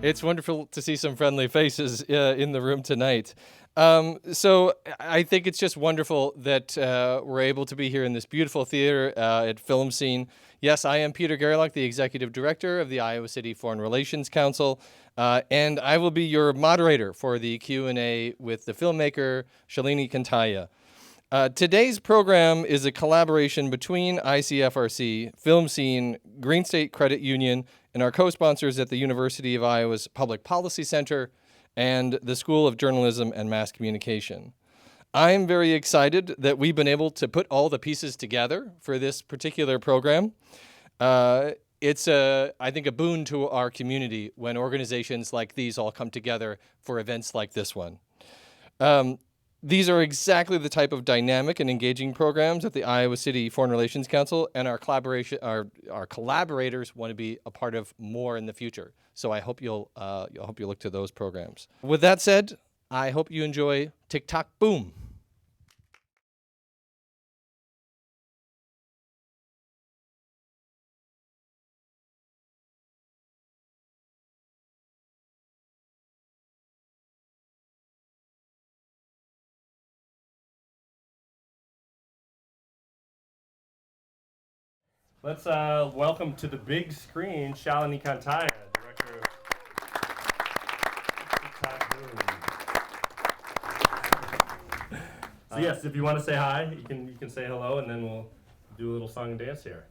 It's wonderful to see some friendly faces in the room tonight. So I think it's just wonderful that we're able to be here in this beautiful theater at Film Scene. Yes, I am Peter Gerlach, the Executive Director of the Iowa City Foreign Relations Council, and I will be your moderator for the Q&A with the filmmaker Shalini Kantayya. Today's program is a collaboration between ICFRC, Film Scene, Green State Credit Union, and our co-sponsors at the University of Iowa's Public Policy Center and the School of Journalism and Mass Communication. I am very excited that we've been able to put all the pieces together for this particular program. It's, I think, a boon to our community when organizations like these all come together for events like this one. These are exactly the type of dynamic and engaging programs that the Iowa City Foreign Relations Council and our collaborators want to be a part of more in the future. So I hope you'll look to those programs. With that said, I hope you enjoy TikTok Boom. Let's welcome to the big screen Shalini Kantayya, director of TikTok Boom. So yes, if you want to say hi, you can say hello, and then we'll do a little song and dance here.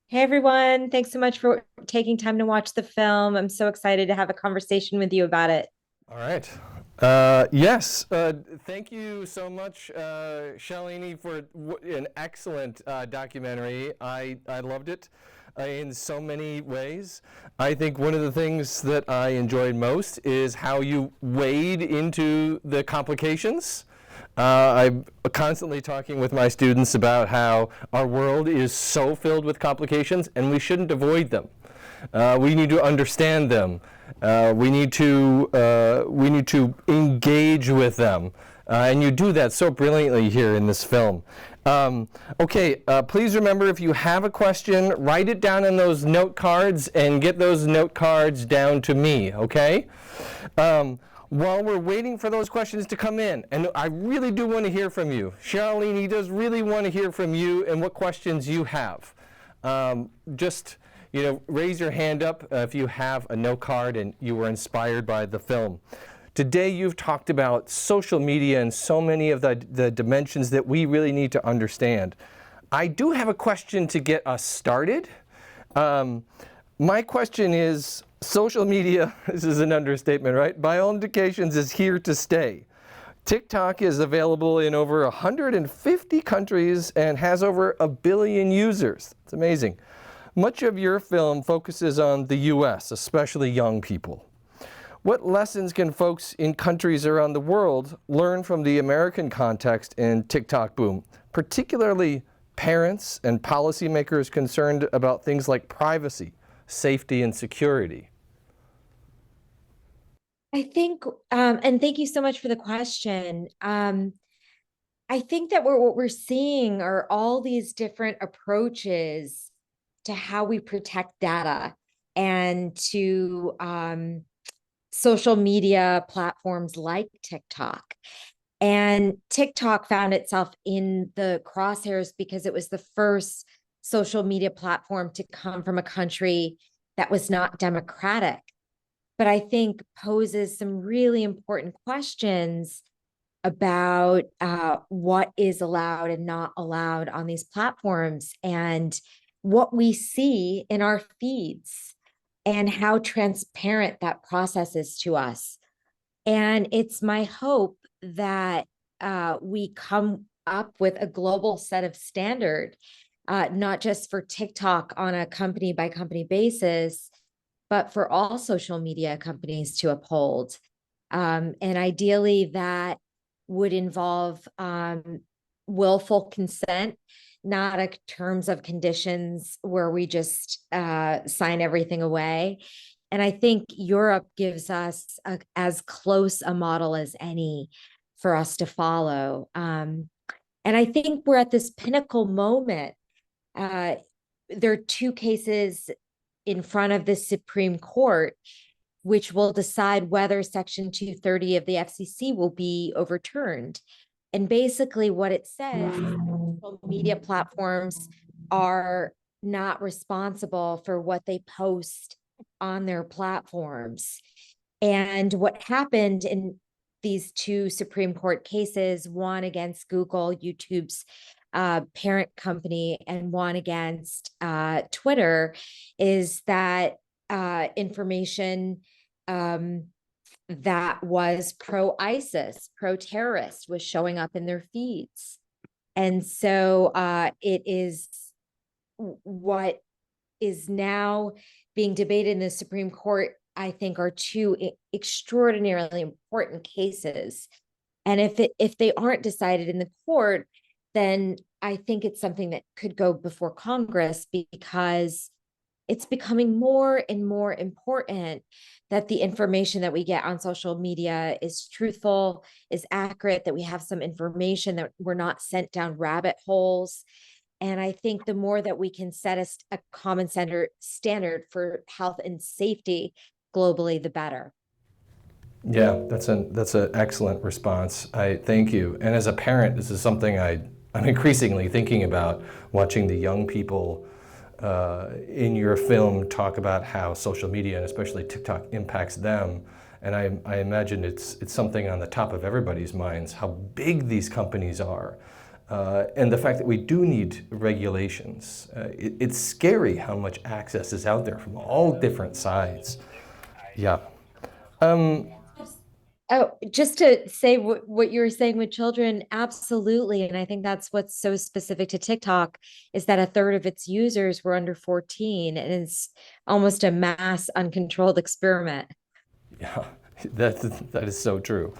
Hey everyone, thanks so much for taking time to watch the film. I'm so excited to have a conversation with you about it. All right. Yes, thank you so much, Shalini, for an excellent documentary. I loved it in so many ways. I think one of the things that I enjoyed most is how you wade into the complications. I'm constantly talking with my students about how our world is so filled with complications and we shouldn't avoid them. We need to understand them. We need to engage with them, and you do that so brilliantly here in this film. Please remember, if you have a question, write it down in those note cards and get those note cards down to me, okay? While we're waiting for those questions to come in, and I really do want to hear from you. Shalini does really want to hear from you and what questions you have. Raise your hand up if you have a note card and you were inspired by the film. Today you've talked about social media and so many of the dimensions that we really need to understand. I do have a question to get us started. My question is, social media, this is an understatement, right? By all indications, is here to stay. TikTok is available in over 150 countries and has over 1 billion users. It's amazing. Much of your film focuses on the U.S., especially young people. What lessons can folks in countries around the world learn from the American context in TikTok Boom, particularly parents and policymakers concerned about things like privacy, safety, and security? I think, and thank you so much for the question. I think that what we're seeing are all these different approaches to how we protect data and to social media platforms like TikTok. And TikTok found itself in the crosshairs because it was the first social media platform to come from a country that was not democratic, but I think poses some really important questions about what is allowed and not allowed on these platforms, and what we see in our feeds and how transparent that process is to us. And it's my hope that we come up with a global set of standard, not just for TikTok on a company by company basis, but for all social media companies to uphold. And ideally that would involve willful consent, not a terms of conditions where we just sign everything away. And I think Europe gives us as close a model as any for us to follow. And I think we're at this pinnacle moment. There are two cases in front of the Supreme Court which will decide whether Section 230 of the FCC will be overturned. And basically what it says is social media platforms are not responsible for what they post on their platforms. And what happened in these two Supreme Court cases, one against Google, YouTube's parent company, and one against Twitter, is that information that was pro-ISIS, pro-terrorist, was showing up in their feeds. And so it is what is now being debated in the Supreme Court, I think, are two extraordinarily important cases. And if they aren't decided in the court, then I think it's something that could go before Congress, because it's becoming more and more important that the information that we get on social media is truthful, is accurate, that we have some information, that we're not sent down rabbit holes. And I think the more that we can set a common standard for health and safety globally, the better. Yeah, that's an excellent response. I thank you. And as a parent, this is something I'm increasingly thinking about, watching the young people in your film talk about how social media, and especially TikTok, impacts them. And I imagine it's something on the top of everybody's minds, how big these companies are. And the fact that we do need regulations. It's scary how much access is out there from all different sides. Yeah. Oh, just to say what you were saying with children, absolutely. And I think that's what's so specific to TikTok, is that a third of its users were under 14, and it's almost a mass uncontrolled experiment. Yeah, that is so true.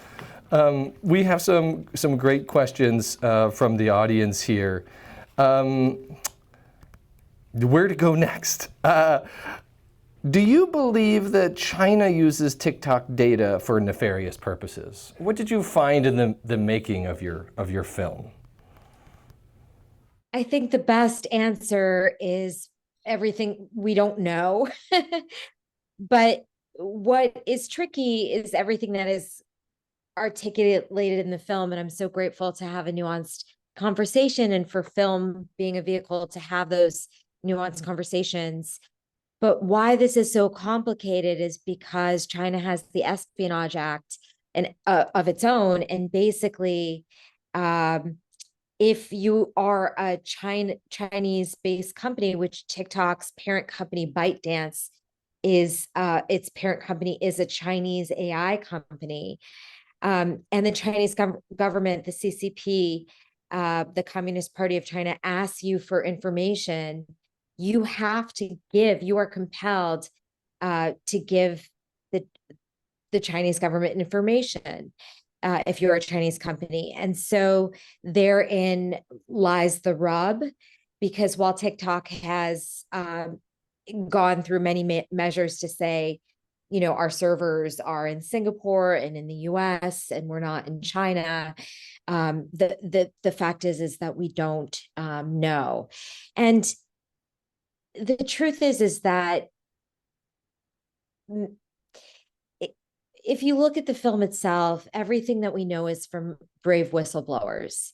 We have some great questions from the audience here. Where to go next? Do you believe that China uses TikTok data for nefarious purposes? What did you find in the making of your film? I think the best answer is everything we don't know. But what is tricky is everything that is articulated in the film. And I'm so grateful to have a nuanced conversation, and for film being a vehicle to have those nuanced conversations. But why this is so complicated is because China has the Espionage Act and of its own, and basically, if you are a Chinese-based company, which TikTok's parent company ByteDance is, its parent company is a Chinese AI company, and the Chinese government, the CCP, the Communist Party of China, asks you for information, you have to give, you are compelled to give the Chinese government information if you're a Chinese company. And so therein lies the rub, because while TikTok has gone through many measures to say, our servers are in Singapore and in the US and we're not in China, the fact is that we don't know. And the truth is that if you look at the film itself, everything that we know is from brave whistleblowers.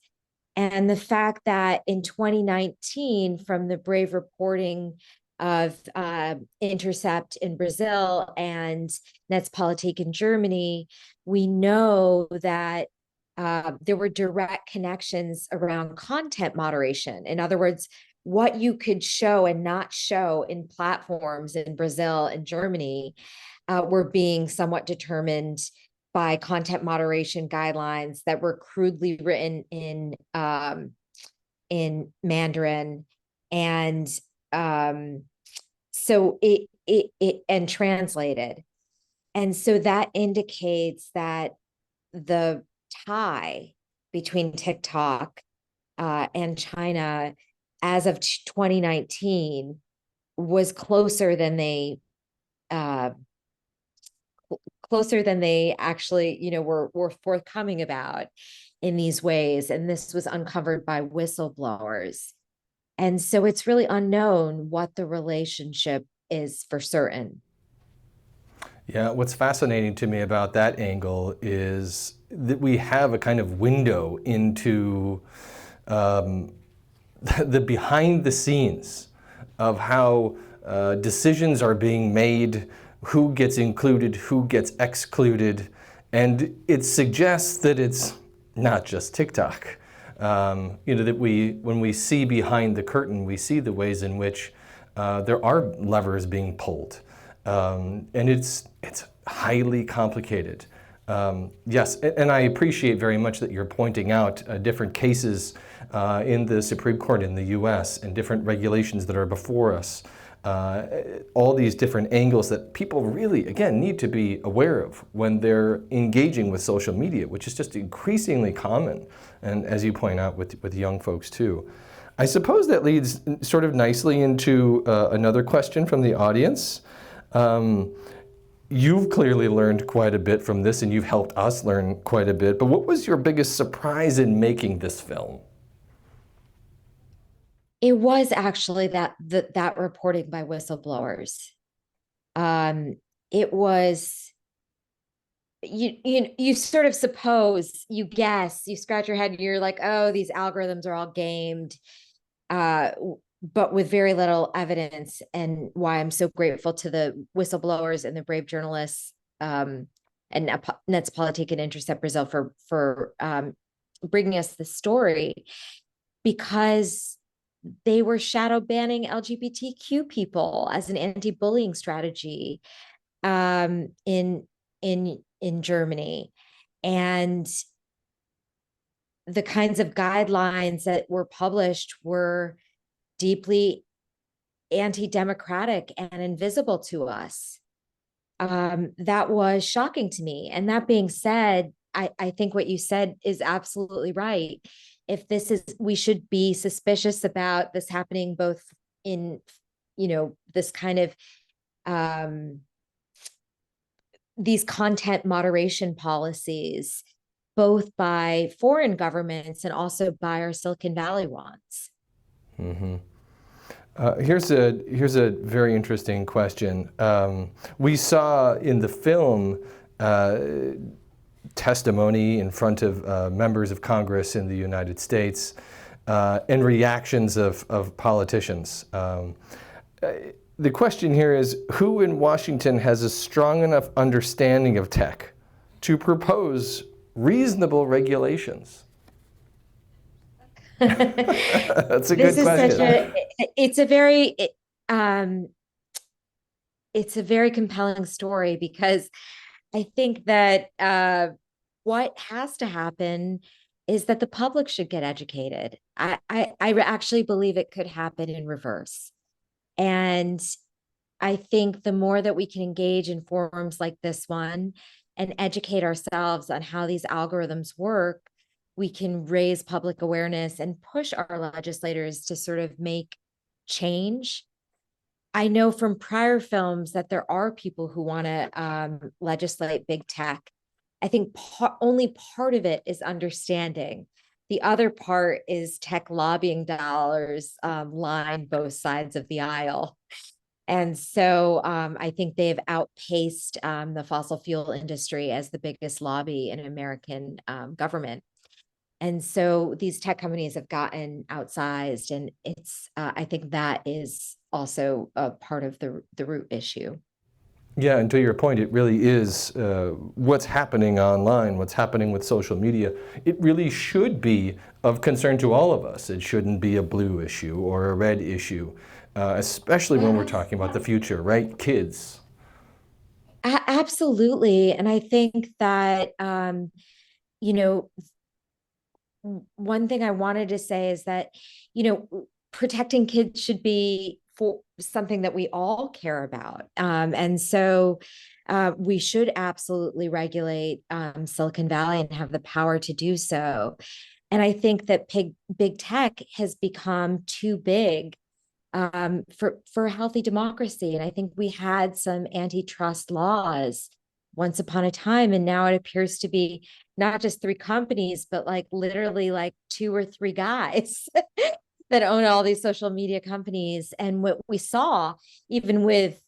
And the fact that in 2019, from the brave reporting of Intercept in Brazil and Netzpolitik in Germany, we know that there were direct connections around content moderation. In other words, what you could show and not show in platforms in Brazil and Germany were being somewhat determined by content moderation guidelines that were crudely written in Mandarin, and so it and translated. And so that indicates that the tie between TikTok and China as of 2019 was closer than they actually, were forthcoming about in these ways. And this was uncovered by whistleblowers. And so it's really unknown what the relationship is for certain. Yeah, what's fascinating to me about that angle is that we have a kind of window into um, the behind the scenes of how decisions are being made, who gets included, who gets excluded, and it suggests that it's not just TikTok. That when we see behind the curtain, we see the ways in which there are levers being pulled, and it's highly complicated. Yes, and I appreciate very much that you're pointing out different cases in the Supreme Court in the U.S. and different regulations that are before us. All these different angles that people really, again, need to be aware of when they're engaging with social media, which is just increasingly common, and as you point out, with young folks too. I suppose that leads sort of nicely into another question from the audience. You've clearly learned quite a bit from this, and you've helped us learn quite a bit, but what was your biggest surprise in making this film? It was actually that reporting by whistleblowers. It was, you sort of suppose, you guess, you scratch your head and you're like, oh, these algorithms are all gamed, but with very little evidence. And why I'm so grateful to the whistleblowers and the brave journalists, and Nets Politique and Intercept Brazil for bringing us this story, because they were shadow banning LGBTQ people as an anti-bullying strategy in Germany. And the kinds of guidelines that were published were deeply anti-democratic and invisible to us. That was shocking to me. And that being said, I think what you said is absolutely right. If this is, we should be suspicious about this happening both in, this kind of, these content moderation policies, both by foreign governments and also by our Silicon Valley ones. Mm-hmm. Here's a very interesting question. We saw in the film testimony in front of members of Congress in the United States and reactions of politicians. The question here is, who in Washington has a strong enough understanding of tech to propose reasonable regulations? That's a good question. It's a very compelling story, because I think that what has to happen is that the public should get educated. I actually believe it could happen in reverse. And I think the more that we can engage in forums like this one and educate ourselves on how these algorithms work, we can raise public awareness and push our legislators to sort of make change. I know from prior films that there are people who want to legislate big tech. I think only part of it is understanding. The other part is tech lobbying dollars line both sides of the aisle. And so I think they've outpaced the fossil fuel industry as the biggest lobby in American government. And so these tech companies have gotten outsized, and it's I think that is also a part of the root issue. Yeah, and to your point, it really is what's happening online, what's happening with social media. It really should be of concern to all of us. It shouldn't be a blue issue or a red issue, especially when we're talking about the future, right? Kids. Absolutely. And I think that, one thing I wanted to say is that, protecting kids should be for something that we all care about. And so we should absolutely regulate Silicon Valley and have the power to do so. And I think that big tech has become too big for a healthy democracy. And I think we had some antitrust laws once upon a time, and now it appears to be not just three companies, but like literally like two or three guys that own all these social media companies. And what we saw, even with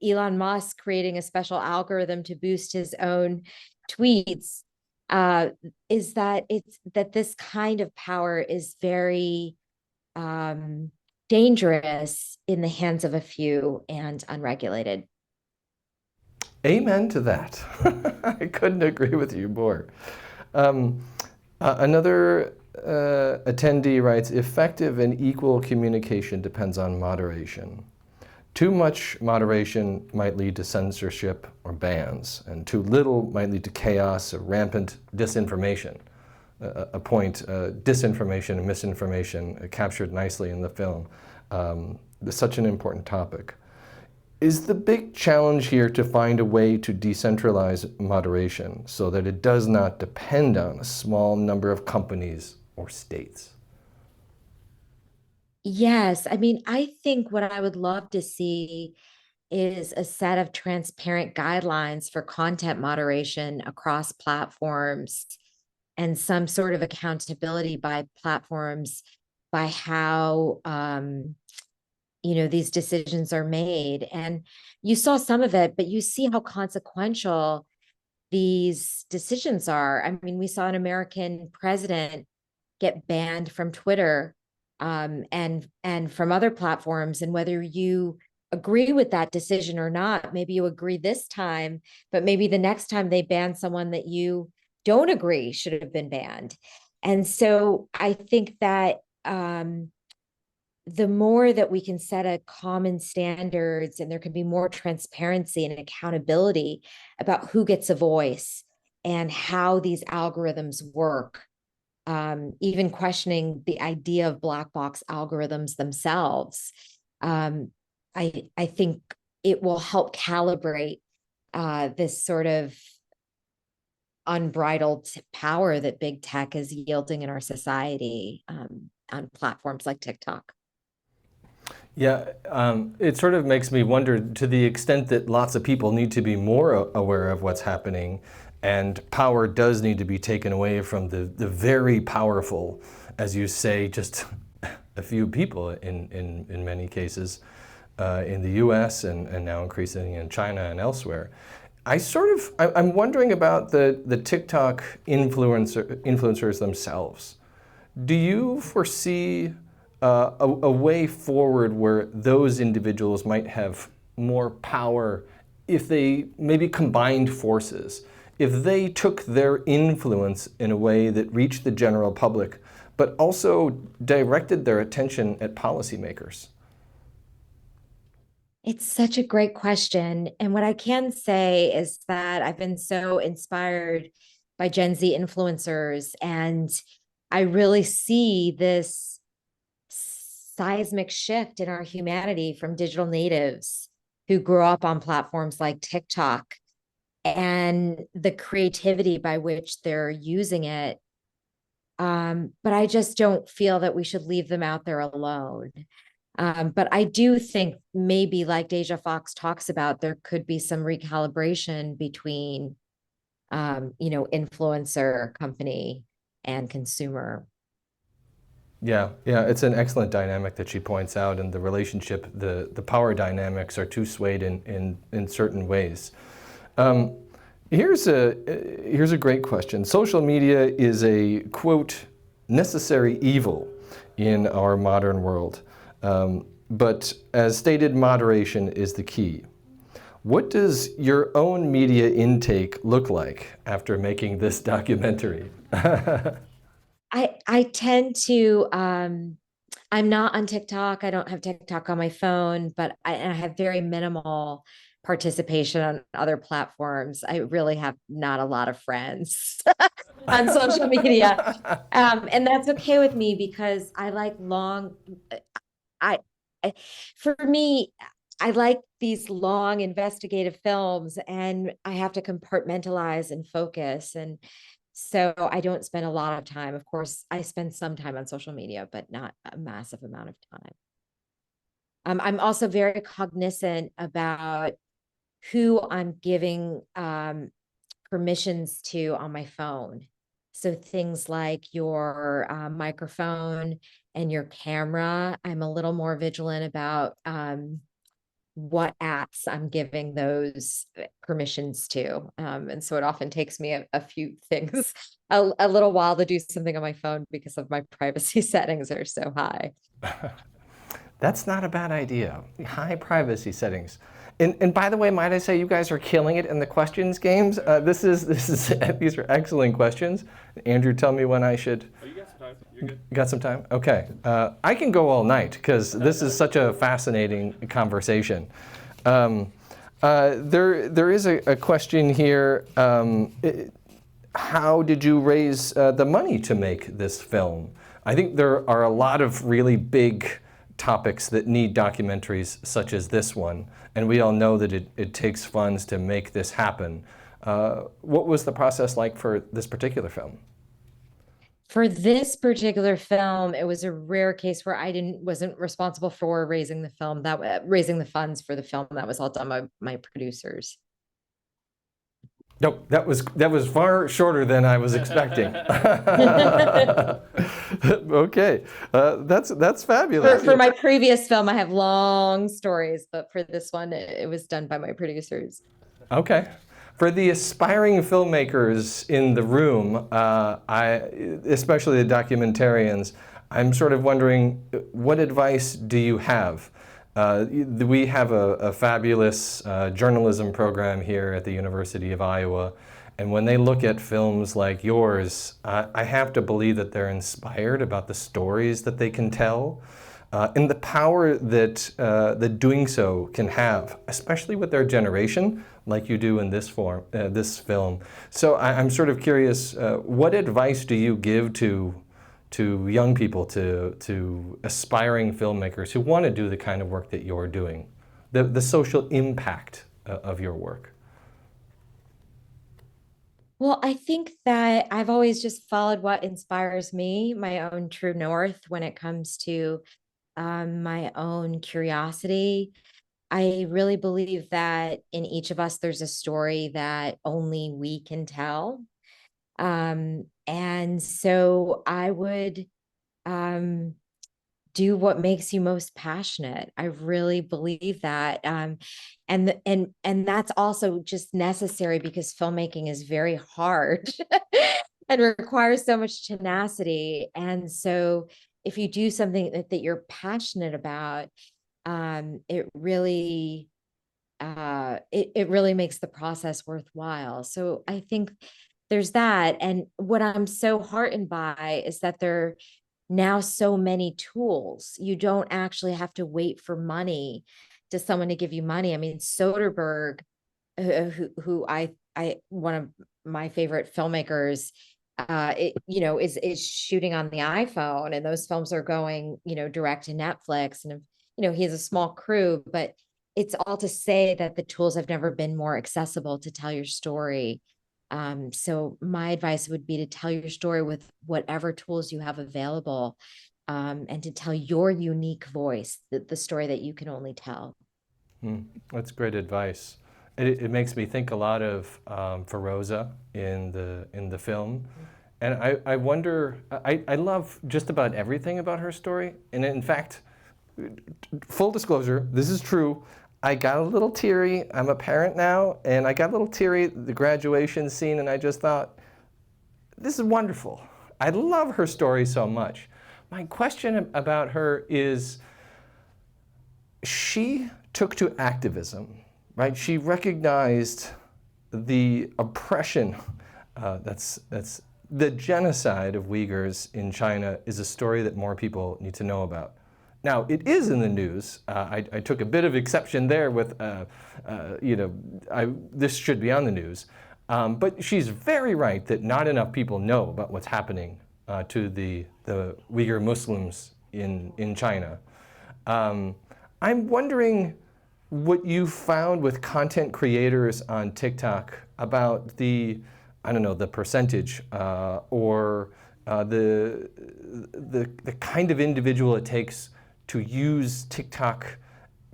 Elon Musk creating a special algorithm to boost his own tweets, is that this kind of power is very dangerous in the hands of a few and unregulated. Amen to that. I couldn't agree with you more. Another attendee writes, effective and equal communication depends on moderation. Too much moderation might lead to censorship or bans, and too little might lead to chaos or rampant disinformation. A point, disinformation and misinformation captured nicely in the film. Such an important topic. Is the big challenge here to find a way to decentralize moderation so that it does not depend on a small number of companies or states? Yes. I mean, I think what I would love to see is a set of transparent guidelines for content moderation across platforms and some sort of accountability by platforms by how these decisions are made. And you saw some of it, but you see how consequential these decisions are. I mean, we saw an American president get banned from Twitter, and from other platforms. And whether you agree with that decision or not, maybe you agree this time, but maybe the next time they ban someone that you don't agree should have been banned. And so I think that the more that we can set a common standards, and there can be more transparency and accountability about who gets a voice and how these algorithms work, even questioning the idea of black box algorithms themselves, I think it will help calibrate this sort of unbridled power that big tech is yielding in our society, on platforms like TikTok. Yeah, it sort of makes me wonder, to the extent that lots of people need to be more aware of what's happening, and power does need to be taken away from the very powerful, as you say, just a few people in many cases, in the US and now increasingly in China and elsewhere. I'm wondering about the TikTok influencers themselves. Do you foresee a way forward where those individuals might have more power if they maybe combined forces, if they took their influence in a way that reached the general public, but also directed their attention at policymakers? It's such a great question. And what I can say is that I've been so inspired by Gen Z influencers, and I really see this seismic shift in our humanity from digital natives who grew up on platforms like TikTok, and the creativity by which they're using it. But I just don't feel that we should leave them out there alone. But I do think maybe, like Deja Fox talks about, there could be some recalibration between, influencer company and consumer. Yeah, it's an excellent dynamic that she points out, and the relationship, the power dynamics are too swayed in certain ways. Here's a great question. Social media is a, quote, necessary evil in our modern world. But as stated, moderation is the key. What does your own media intake look like after making this documentary? I tend to, I'm not on TikTok. I don't have TikTok on my phone, but I have very minimal participation on other platforms. I really have not a lot of friends on social media. And that's okay with me, because I like I, for me, I like these long investigative films, and I have to compartmentalize and focus. And so I don't spend a lot of time. Of course, I spend some time on social media, but not a massive amount of time. I'm also very cognizant about who I'm giving permissions to on my phone. So things like your microphone and your camera, I'm a little more vigilant about what apps I'm giving those permissions to. And so it often takes me a few things, a little while to do something on my phone because of my privacy settings are so high. That's not a bad idea. High privacy settings. And by the way, might I say you guys are killing it in the questions games? This is these are excellent questions. Andrew, tell me when I should. Oh, you got some time. You're good. Got some time? Okay. I can go all night because this is such a fascinating conversation. There is a question here. How did you raise the money to make this film? I think there are a lot of really big topics that need documentaries such as this one, and we all know that it takes funds to make this happen. What was the process like for this particular film? For this particular film, it was a rare case where I wasn't responsible for raising the film, raising the funds for the film. That was all done by my producers. Nope, that was far shorter than I was expecting. Okay, that's fabulous. For my previous film, I have long stories, but for this one, it was done by my producers. Okay. For the aspiring filmmakers in the room, especially the documentarians, I'm sort of wondering, what advice do you have? We have a fabulous journalism program here at the University of Iowa, and when they look at films like yours, I have to believe that they're inspired about the stories that they can tell, and the power that doing so can have, especially with their generation, like you do in this film. So I'm sort of curious, what advice do you give to young people, to aspiring filmmakers who want to do the kind of work that you're doing, the social impact of your work? Well, I think that I've always just followed what inspires me, my own true north when it comes to my own curiosity. I really believe that in each of us, there's a story that only we can tell. And so I would do what makes you most passionate. I really believe that. And that's also just necessary because filmmaking is very hard and requires so much tenacity. And so if you do something that you're passionate about, it really it really makes the process worthwhile. So I think there's that. And what I'm so heartened by is that there are now so many tools. You don't actually have to wait for money to someone to give you money. I mean, Soderbergh, who I one of my favorite filmmakers, is shooting on the iPhone, and those films are going, direct to Netflix. And he has a small crew, but it's all to say that the tools have never been more accessible to tell your story. So my advice would be to tell your story with whatever tools you have available, and to tell your unique voice, the story that you can only tell. That's great advice. It makes me think a lot of Feroza in the film. And I wonder, I love just about everything about her story. And in fact, full disclosure, this is true. I got a little teary. I'm a parent now, and I got a little teary at the graduation scene, and I just thought, this is wonderful. I love her story so much. My question about her is, she took to activism, right? She recognized the oppression, that's the genocide of Uyghurs in China is a story that more people need to know about. Now, it is in the news. I took a bit of exception there with, this should be on the news. But she's very right that not enough people know about what's happening to the Uyghur Muslims in China. I'm wondering what you found with content creators on TikTok about the percentage or the kind of individual it takes to use TikTok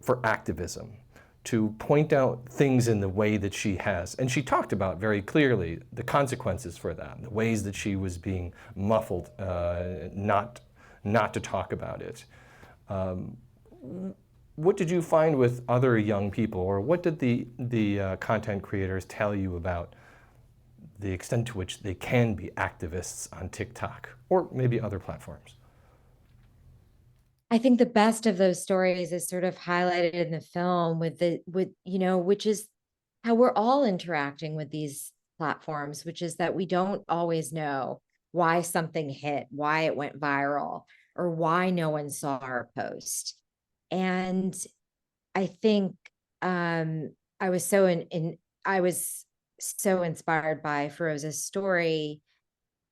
for activism, to point out things in the way that she has. And she talked about very clearly the consequences for that, the ways that she was being muffled not to talk about it. what did you find with other young people, or what did the content creators tell you about the extent to which they can be activists on TikTok or maybe other platforms? I think the best of those stories is sort of highlighted in the film which is how we're all interacting with these platforms, which is that we don't always know why something hit, why it went viral, or why no one saw our post. And I think I was I was so inspired by Feroza's story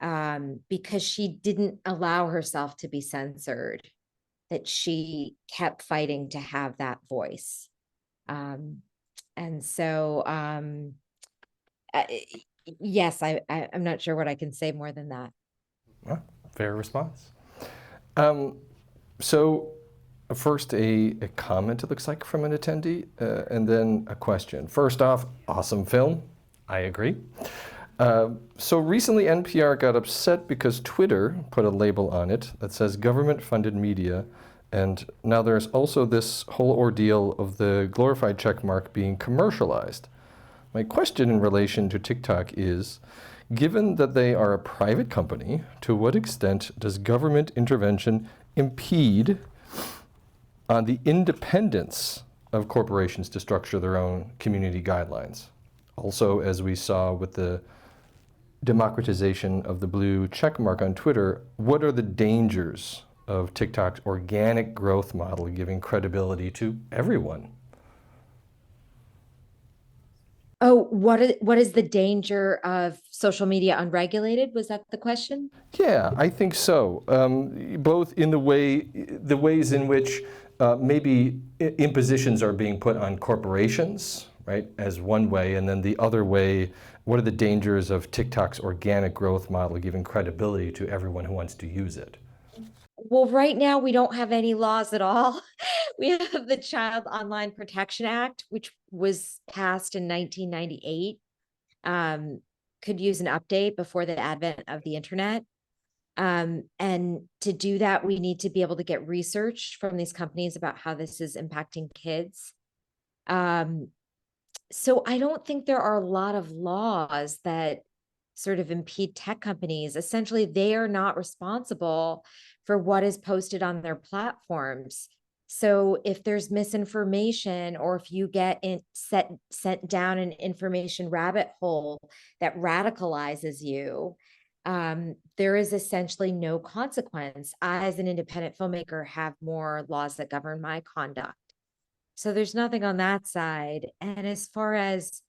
because she didn't allow herself to be censored, that she kept fighting to have that voice. And so, yes, I'm not sure what I can say more than that. Well, fair response. So first a comment, it looks like, from an attendee, and then a question. First off, awesome film. I agree. So recently NPR got upset because Twitter put a label on it that says government-funded media, and now there's also this whole ordeal of the glorified checkmark being commercialized. My question in relation to TikTok is, given that they are a private company, to what extent does government intervention impede on the independence of corporations to structure their own community guidelines? Also, as we saw with the democratization of the blue checkmark on Twitter, what are the dangers of TikTok's organic growth model giving credibility to everyone? Oh, what is the danger of social media unregulated? Was that the question? Yeah, I think so. Both in the ways in which maybe impositions are being put on corporations, right, as one way, and then the other way, what are the dangers of TikTok's organic growth model giving credibility to everyone who wants to use it? Well, right now we don't have any laws at all. We have the Child Online Protection Act, which was passed in 1998. Could use an update before the advent of the internet. And to do that, we need to be able to get research from these companies about how this is impacting kids. So I don't think there are a lot of laws that sort of impede tech companies. Essentially, they are not responsible for what is posted on their platforms. So if there's misinformation, or if you get sent down an information rabbit hole that radicalizes you, there is essentially no consequence. I, as an independent filmmaker, have more laws that govern my conduct. So there's nothing on that side. And as far as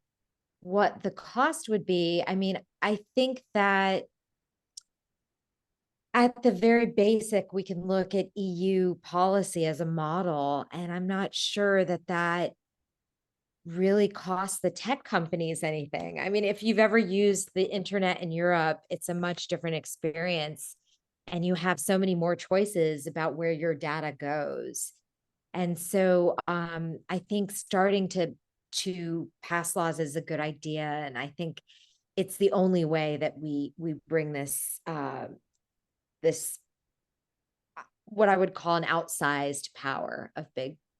what the cost would be, I mean, I think that at the very basic, we can look at EU policy as a model, and I'm not sure that that really costs the tech companies anything. I mean, if you've ever used the internet in Europe, it's a much different experience, and you have so many more choices about where your data goes. And so I think starting to pass laws is a good idea, and I think it's the only way that we bring this this what I would call an outsized power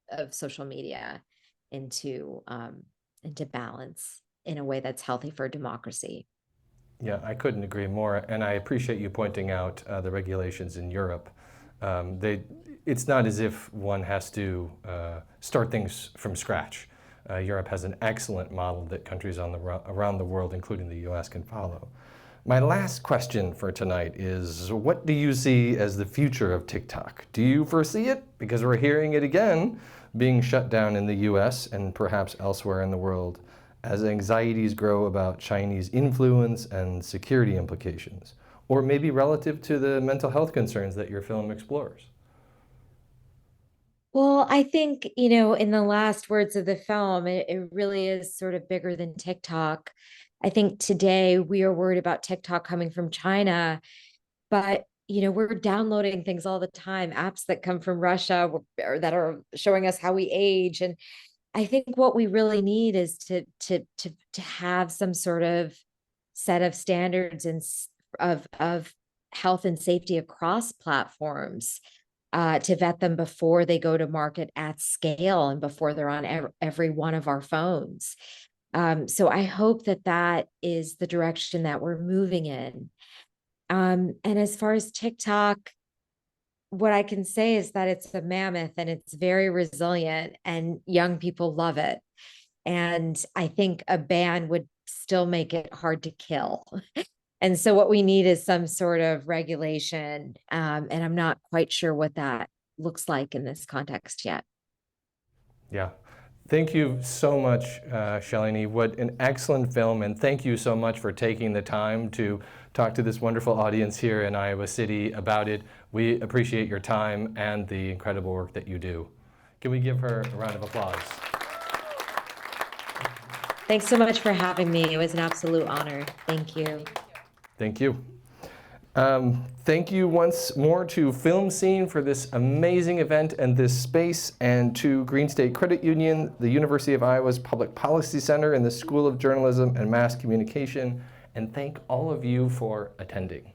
of social media into balance in a way that's healthy for democracy. Yeah, I couldn't agree more, and I appreciate you pointing out the regulations in Europe. It's not as if one has to start things from scratch. Europe has an excellent model that countries around the world, including the US, can follow. My last question for tonight is, what do you see as the future of TikTok? Do you foresee it, because we're hearing it again, being shut down in the US and perhaps elsewhere in the world, as anxieties grow about Chinese influence and security implications, or maybe relative to the mental health concerns that your film explores? Well, I think, in the last words of the film, it really is sort of bigger than TikTok. I think today we are worried about TikTok coming from China, but we're downloading things all the time, apps that come from Russia or that are showing us how we age. And I think what we really need is to have some sort of set of standards and of health and safety across platforms. to vet them before they go to market at scale and before they're on every one of our phones. So I hope that that is the direction that we're moving in. And as far as TikTok, what I can say is that it's a mammoth and it's very resilient and young people love it. And I think a ban would still make it hard to kill. And so what we need is some sort of regulation. And I'm not quite sure what that looks like in this context yet. Yeah. Thank you so much, Shalini. What an excellent film, and thank you so much for taking the time to talk to this wonderful audience here in Iowa City about it. We appreciate your time and the incredible work that you do. Can we give her a round of applause? Thanks so much for having me. It was an absolute honor. Thank you. Thank you. Thank you once more to Film Scene for this amazing event and this space, and to Green State Credit Union, the University of Iowa's Public Policy Center, and the School of Journalism and Mass Communication, and thank all of you for attending.